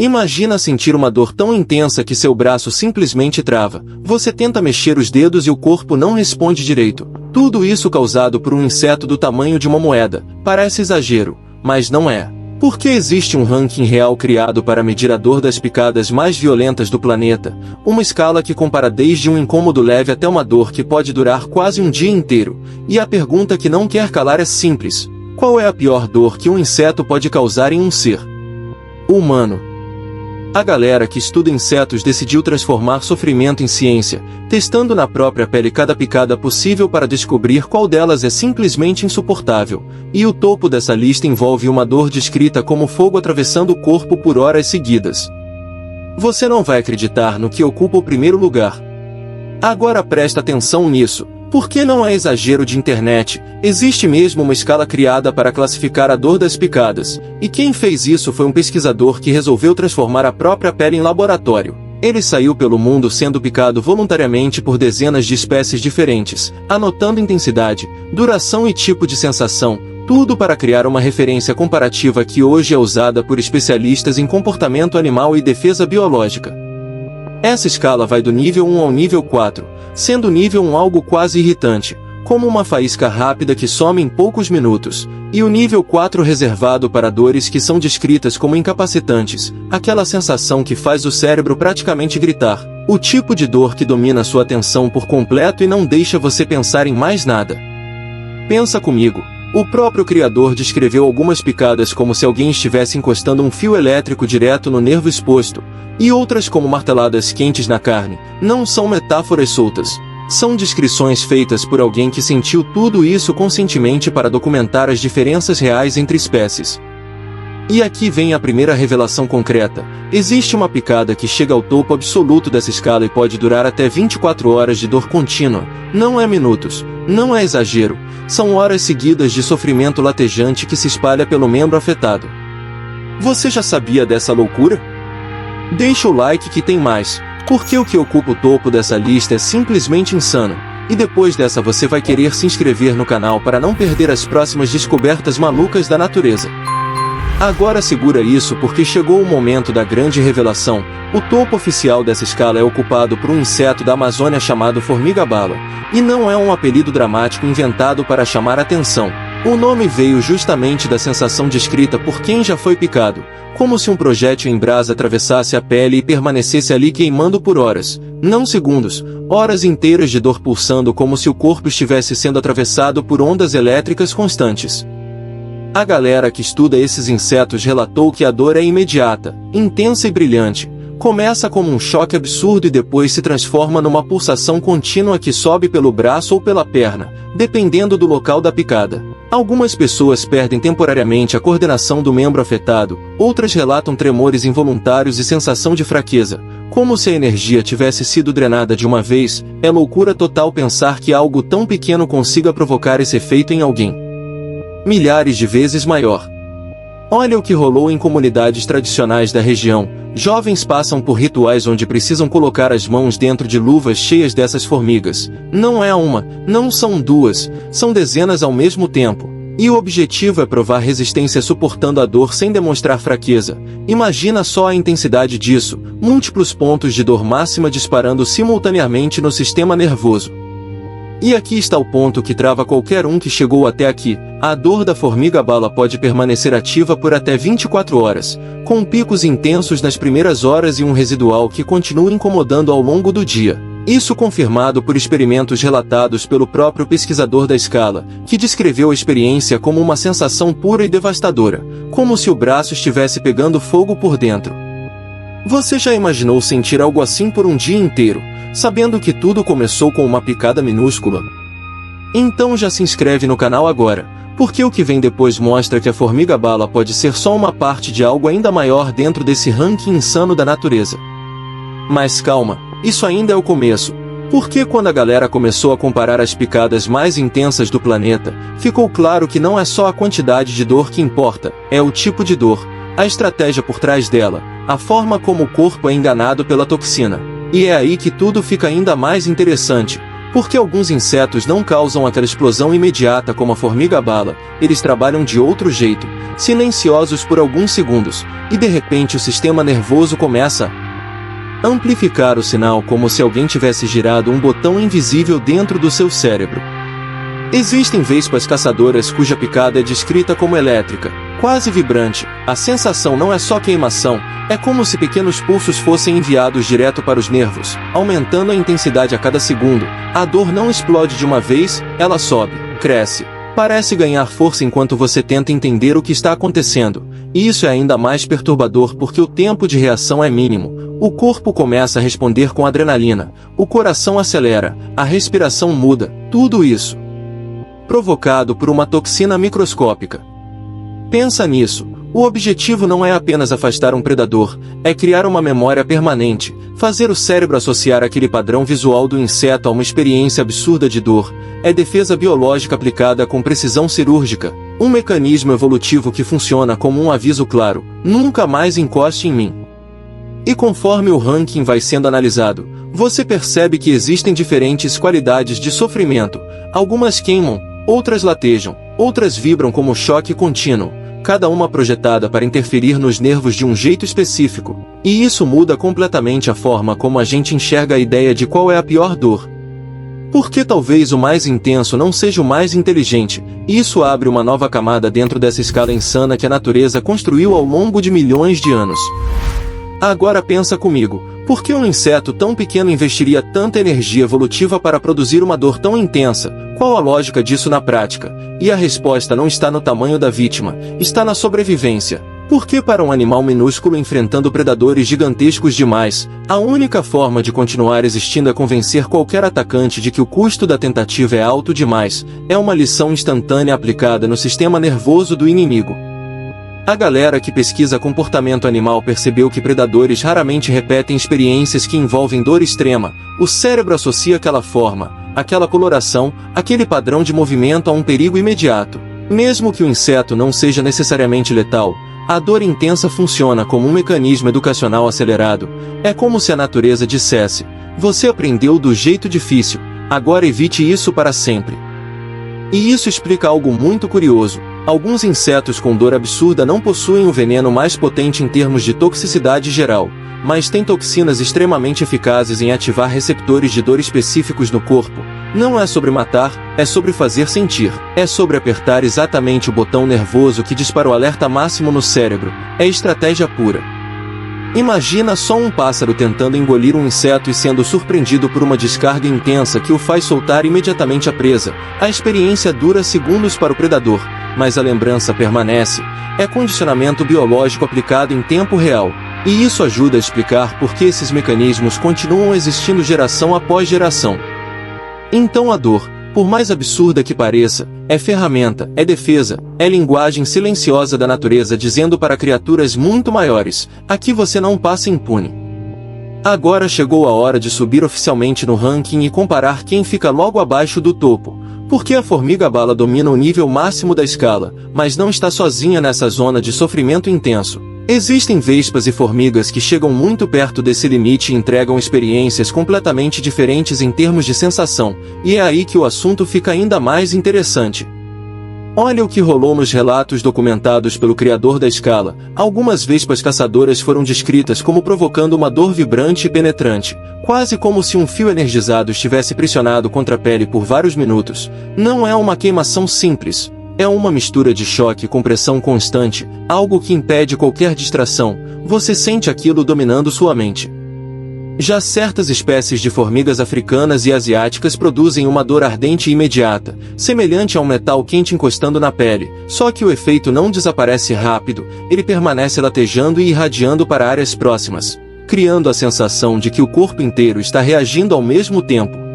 Imagina sentir uma dor tão intensa que seu braço simplesmente trava. Você tenta mexer os dedos e o corpo não responde direito. Tudo isso causado por um inseto do tamanho de uma moeda. Parece exagero, mas não é. Porque existe um ranking real criado para medir a dor das picadas mais violentas do planeta, uma escala que compara desde um incômodo leve até uma dor que pode durar quase um dia inteiro. E a pergunta que não quer calar é simples: qual é a pior dor que um inseto pode causar em um ser humano? A galera que estuda insetos decidiu transformar sofrimento em ciência, testando na própria pele cada picada possível para descobrir qual delas é simplesmente insuportável. E o topo dessa lista envolve uma dor descrita como fogo atravessando o corpo por horas seguidas. Você não vai acreditar no que ocupa o primeiro lugar. Agora presta atenção nisso. Porque não é exagero de internet, existe mesmo uma escala criada para classificar a dor das picadas, e quem fez isso foi um pesquisador que resolveu transformar a própria pele em laboratório. Ele saiu pelo mundo sendo picado voluntariamente por dezenas de espécies diferentes, anotando intensidade, duração e tipo de sensação, tudo para criar uma referência comparativa que hoje é usada por especialistas em comportamento animal e defesa biológica. Essa escala vai do nível 1 ao nível 4, sendo o nível 1 algo quase irritante, como uma faísca rápida que some em poucos minutos, e o nível 4 reservado para dores que são descritas como incapacitantes, aquela sensação que faz o cérebro praticamente gritar, o tipo de dor que domina sua atenção por completo e não deixa você pensar em mais nada. Pensa comigo. O próprio criador descreveu algumas picadas como se alguém estivesse encostando um fio elétrico direto no nervo exposto, e outras como marteladas quentes na carne. Não são metáforas soltas. São descrições feitas por alguém que sentiu tudo isso conscientemente para documentar as diferenças reais entre espécies. E aqui vem a primeira revelação concreta. Existe uma picada que chega ao topo absoluto dessa escala e pode durar até 24 horas de dor contínua. Não é minutos, não é exagero, são horas seguidas de sofrimento latejante que se espalha pelo membro afetado. Você já sabia dessa loucura? Deixa o like que tem mais, porque o que ocupa o topo dessa lista é simplesmente insano. E depois dessa você vai querer se inscrever no canal para não perder as próximas descobertas malucas da natureza. Agora segura isso porque chegou o momento da grande revelação. O topo oficial dessa escala é ocupado por um inseto da Amazônia chamado formiga-bala. E não é um apelido dramático inventado para chamar atenção. O nome veio justamente da sensação descrita por quem já foi picado, como se um projétil em brasa atravessasse a pele e permanecesse ali queimando por horas, não segundos, horas inteiras de dor pulsando como se o corpo estivesse sendo atravessado por ondas elétricas constantes. A galera que estuda esses insetos relatou que a dor é imediata, intensa e brilhante. Começa como um choque absurdo e depois se transforma numa pulsação contínua que sobe pelo braço ou pela perna, dependendo do local da picada. Algumas pessoas perdem temporariamente a coordenação do membro afetado, outras relatam tremores involuntários e sensação de fraqueza, como se a energia tivesse sido drenada de uma vez. É loucura total pensar que algo tão pequeno consiga provocar esse efeito em alguém milhares de vezes maior. Olha o que rolou em comunidades tradicionais da região. Jovens passam por rituais onde precisam colocar as mãos dentro de luvas cheias dessas formigas. Não é uma, não são duas, são dezenas ao mesmo tempo. E o objetivo é provar resistência suportando a dor sem demonstrar fraqueza. Imagina só a intensidade disso, múltiplos pontos de dor máxima disparando simultaneamente no sistema nervoso. E aqui está o ponto que trava qualquer um que chegou até aqui. A dor da formiga-bala pode permanecer ativa por até 24 horas, com picos intensos nas primeiras horas e um residual que continua incomodando ao longo do dia. Isso confirmado por experimentos relatados pelo próprio pesquisador da escala, que descreveu a experiência como uma sensação pura e devastadora, como se o braço estivesse pegando fogo por dentro. Você já imaginou sentir algo assim por um dia inteiro, sabendo que tudo começou com uma picada minúscula? Então já se inscreve no canal agora, porque o que vem depois mostra que a formiga-bala pode ser só uma parte de algo ainda maior dentro desse ranking insano da natureza. Mas calma, isso ainda é o começo, porque quando a galera começou a comparar as picadas mais intensas do planeta, ficou claro que não é só a quantidade de dor que importa, é o tipo de dor, a estratégia por trás dela, a forma como o corpo é enganado pela toxina. E é aí que tudo fica ainda mais interessante. Porque alguns insetos não causam aquela explosão imediata como a formiga-bala, eles trabalham de outro jeito, silenciosos por alguns segundos, e de repente o sistema nervoso começa a amplificar o sinal como se alguém tivesse girado um botão invisível dentro do seu cérebro. Existem vespas caçadoras cuja picada é descrita como elétrica, quase vibrante. A sensação não é só queimação, é como se pequenos pulsos fossem enviados direto para os nervos, aumentando a intensidade a cada segundo. A dor não explode de uma vez, ela sobe, cresce, parece ganhar força enquanto você tenta entender o que está acontecendo. E isso é ainda mais perturbador porque o tempo de reação é mínimo. O corpo começa a responder com adrenalina, o coração acelera, a respiração muda, tudo isso provocado por uma toxina microscópica. Pensa nisso. O objetivo não é apenas afastar um predador, é criar uma memória permanente, fazer o cérebro associar aquele padrão visual do inseto a uma experiência absurda de dor. É defesa biológica aplicada com precisão cirúrgica, um mecanismo evolutivo que funciona como um aviso claro: nunca mais encoste em mim. E conforme o ranking vai sendo analisado, você percebe que existem diferentes qualidades de sofrimento. Algumas queimam, outras latejam, outras vibram como choque contínuo, cada uma projetada para interferir nos nervos de um jeito específico. E isso muda completamente a forma como a gente enxerga a ideia de qual é a pior dor. Porque talvez o mais intenso não seja o mais inteligente, e isso abre uma nova camada dentro dessa escala insana que a natureza construiu ao longo de milhões de anos. Agora pensa comigo, por que um inseto tão pequeno investiria tanta energia evolutiva para produzir uma dor tão intensa? Qual a lógica disso na prática? E a resposta não está no tamanho da vítima, está na sobrevivência. Porque para um animal minúsculo enfrentando predadores gigantescos demais, a única forma de continuar existindo é convencer qualquer atacante de que o custo da tentativa é alto demais. É uma lição instantânea aplicada no sistema nervoso do inimigo. A galera que pesquisa comportamento animal percebeu que predadores raramente repetem experiências que envolvem dor extrema. O cérebro associa aquela forma, aquela coloração, aquele padrão de movimento a um perigo imediato. Mesmo que o inseto não seja necessariamente letal, a dor intensa funciona como um mecanismo educacional acelerado. É como se a natureza dissesse: você aprendeu do jeito difícil, agora evite isso para sempre. E isso explica algo muito curioso. Alguns insetos com dor absurda não possuem o veneno mais potente em termos de toxicidade geral, mas têm toxinas extremamente eficazes em ativar receptores de dor específicos no corpo. Não é sobre matar, é sobre fazer sentir. É sobre apertar exatamente o botão nervoso que dispara o alerta máximo no cérebro. É estratégia pura. Imagina só um pássaro tentando engolir um inseto e sendo surpreendido por uma descarga intensa que o faz soltar imediatamente a presa. A experiência dura segundos para o predador, mas a lembrança permanece. É condicionamento biológico aplicado em tempo real. E isso ajuda a explicar por que esses mecanismos continuam existindo geração após geração. Então a dor, por mais absurda que pareça, é ferramenta, é defesa, é linguagem silenciosa da natureza dizendo para criaturas muito maiores: aqui você não passa impune. Agora chegou a hora de subir oficialmente no ranking e comparar quem fica logo abaixo do topo. Porque a formiga-bala domina o nível máximo da escala, mas não está sozinha nessa zona de sofrimento intenso. Existem vespas e formigas que chegam muito perto desse limite e entregam experiências completamente diferentes em termos de sensação, e é aí que o assunto fica ainda mais interessante. Olha o que rolou nos relatos documentados pelo criador da escala. Algumas vespas caçadoras foram descritas como provocando uma dor vibrante e penetrante, quase como se um fio energizado estivesse pressionado contra a pele por vários minutos. Não é uma queimação simples. É uma mistura de choque com pressão constante, algo que impede qualquer distração. Você sente aquilo dominando sua mente. Já certas espécies de formigas africanas e asiáticas produzem uma dor ardente e imediata, semelhante a um metal quente encostando na pele, só que o efeito não desaparece rápido, ele permanece latejando e irradiando para áreas próximas, criando a sensação de que o corpo inteiro está reagindo ao mesmo tempo.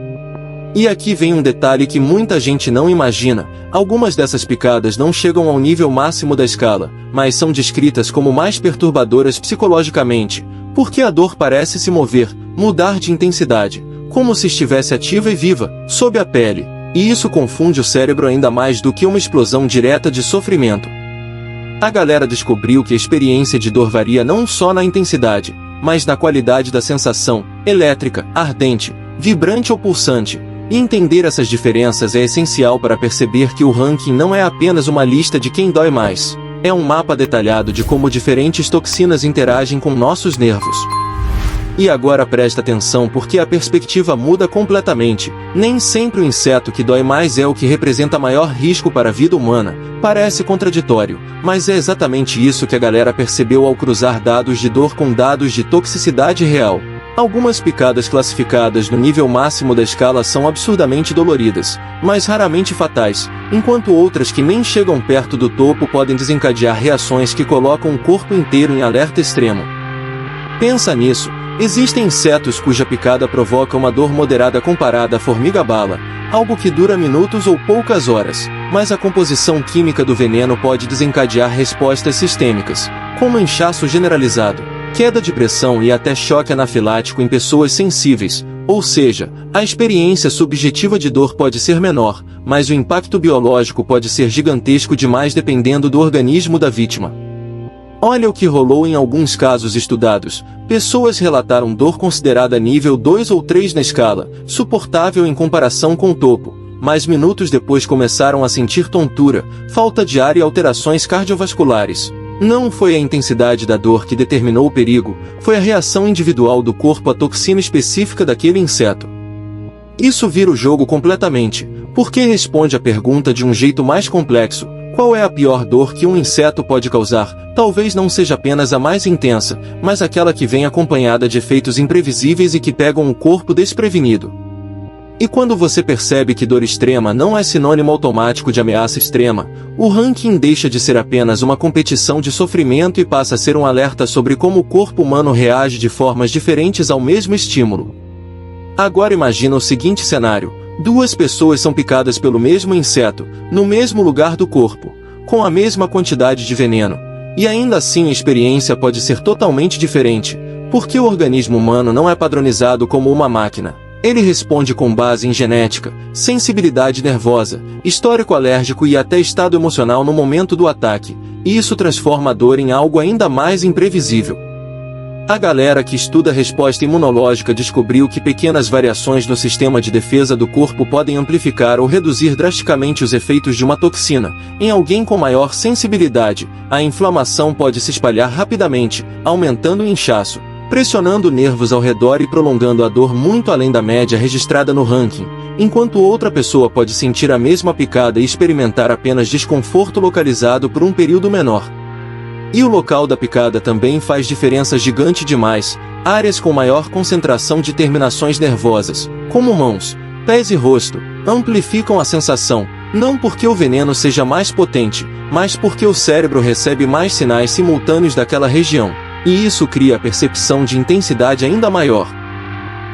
E aqui vem um detalhe que muita gente não imagina: algumas dessas picadas não chegam ao nível máximo da escala, mas são descritas como mais perturbadoras psicologicamente, porque a dor parece se mover, mudar de intensidade, como se estivesse ativa e viva, sob a pele, e isso confunde o cérebro ainda mais do que uma explosão direta de sofrimento. A galera descobriu que a experiência de dor varia não só na intensidade, mas na qualidade da sensação, elétrica, ardente, vibrante ou pulsante. E entender essas diferenças é essencial para perceber que o ranking não é apenas uma lista de quem dói mais. É um mapa detalhado de como diferentes toxinas interagem com nossos nervos. E agora presta atenção porque a perspectiva muda completamente. Nem sempre o inseto que dói mais é o que representa maior risco para a vida humana. Parece contraditório, mas é exatamente isso que a galera percebeu ao cruzar dados de dor com dados de toxicidade real. Algumas picadas classificadas no nível máximo da escala são absurdamente doloridas, mas raramente fatais, enquanto outras que nem chegam perto do topo podem desencadear reações que colocam o corpo inteiro em alerta extremo. Pensa nisso. Existem insetos cuja picada provoca uma dor moderada comparada à formiga-bala, algo que dura minutos ou poucas horas, mas a composição química do veneno pode desencadear respostas sistêmicas, como inchaço generalizado, queda de pressão e até choque anafilático em pessoas sensíveis, ou seja, a experiência subjetiva de dor pode ser menor, mas o impacto biológico pode ser gigantesco demais dependendo do organismo da vítima. Olha o que rolou em alguns casos estudados. Pessoas relataram dor considerada nível 2 ou 3 na escala, suportável em comparação com o topo, mas minutos depois começaram a sentir tontura, falta de ar e alterações cardiovasculares. Não foi a intensidade da dor que determinou o perigo, foi a reação individual do corpo à toxina específica daquele inseto. Isso vira o jogo completamente, porque responde à pergunta de um jeito mais complexo. Qual é a pior dor que um inseto pode causar? Talvez não seja apenas a mais intensa, mas aquela que vem acompanhada de efeitos imprevisíveis e que pegam o corpo desprevenido. E quando você percebe que dor extrema não é sinônimo automático de ameaça extrema, o ranking deixa de ser apenas uma competição de sofrimento e passa a ser um alerta sobre como o corpo humano reage de formas diferentes ao mesmo estímulo. Agora imagina o seguinte cenário. Duas pessoas são picadas pelo mesmo inseto, no mesmo lugar do corpo, com a mesma quantidade de veneno. E ainda assim a experiência pode ser totalmente diferente, porque o organismo humano não é padronizado como uma máquina. Ele responde com base em genética, sensibilidade nervosa, histórico alérgico e até estado emocional no momento do ataque, e isso transforma a dor em algo ainda mais imprevisível. A galera que estuda a resposta imunológica descobriu que pequenas variações no sistema de defesa do corpo podem amplificar ou reduzir drasticamente os efeitos de uma toxina. Em alguém com maior sensibilidade, a inflamação pode se espalhar rapidamente, aumentando o inchaço, pressionando nervos ao redor e prolongando a dor muito além da média registrada no ranking, enquanto outra pessoa pode sentir a mesma picada e experimentar apenas desconforto localizado por um período menor. E o local da picada também faz diferença gigante demais. Áreas com maior concentração de terminações nervosas, como mãos, pés e rosto, amplificam a sensação, não porque o veneno seja mais potente, mas porque o cérebro recebe mais sinais simultâneos daquela região, e isso cria a percepção de intensidade ainda maior.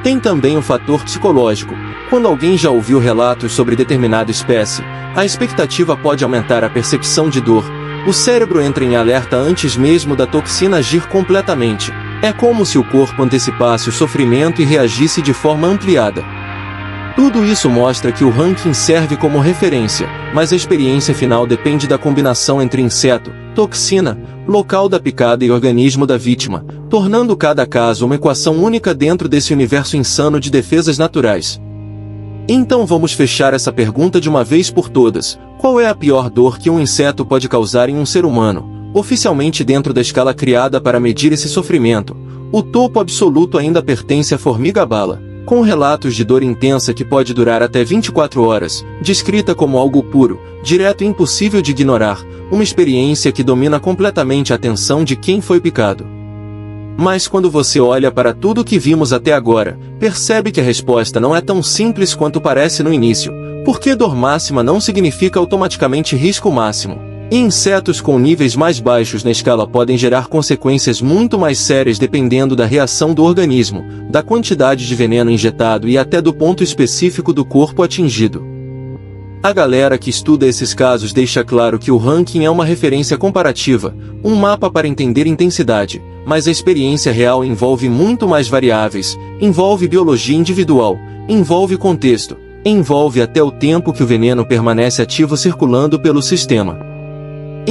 Tem também o fator psicológico. Quando alguém já ouviu relatos sobre determinada espécie, a expectativa pode aumentar a percepção de dor. O cérebro entra em alerta antes mesmo da toxina agir completamente. É como se o corpo antecipasse o sofrimento e reagisse de forma ampliada. Tudo isso mostra que o ranking serve como referência, mas a experiência final depende da combinação entre inseto, toxina, local da picada e organismo da vítima, tornando cada caso uma equação única dentro desse universo insano de defesas naturais. Então vamos fechar essa pergunta de uma vez por todas. Qual é a pior dor que um inseto pode causar em um ser humano? Oficialmente dentro da escala criada para medir esse sofrimento, o topo absoluto ainda pertence à formiga-bala, com relatos de dor intensa que pode durar até 24 horas, descrita como algo puro, direto e impossível de ignorar, uma experiência que domina completamente a atenção de quem foi picado. Mas quando você olha para tudo o que vimos até agora, percebe que a resposta não é tão simples quanto parece no início, porque dor máxima não significa automaticamente risco máximo. E insetos com níveis mais baixos na escala podem gerar consequências muito mais sérias dependendo da reação do organismo, da quantidade de veneno injetado e até do ponto específico do corpo atingido. A galera que estuda esses casos deixa claro que o ranking é uma referência comparativa, um mapa para entender intensidade, mas a experiência real envolve muito mais variáveis, envolve biologia individual, envolve contexto, envolve até o tempo que o veneno permanece ativo circulando pelo sistema.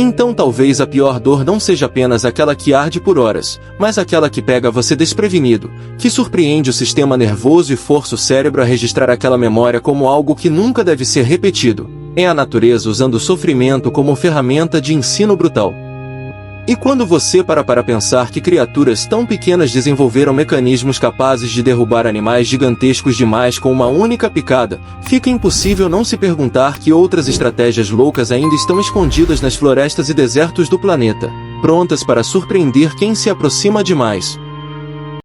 Então talvez a pior dor não seja apenas aquela que arde por horas, mas aquela que pega você desprevenido, que surpreende o sistema nervoso e força o cérebro a registrar aquela memória como algo que nunca deve ser repetido. É a natureza usando o sofrimento como ferramenta de ensino brutal. E quando você para pensar que criaturas tão pequenas desenvolveram mecanismos capazes de derrubar animais gigantescos demais com uma única picada, fica impossível não se perguntar que outras estratégias loucas ainda estão escondidas nas florestas e desertos do planeta, prontas para surpreender quem se aproxima demais.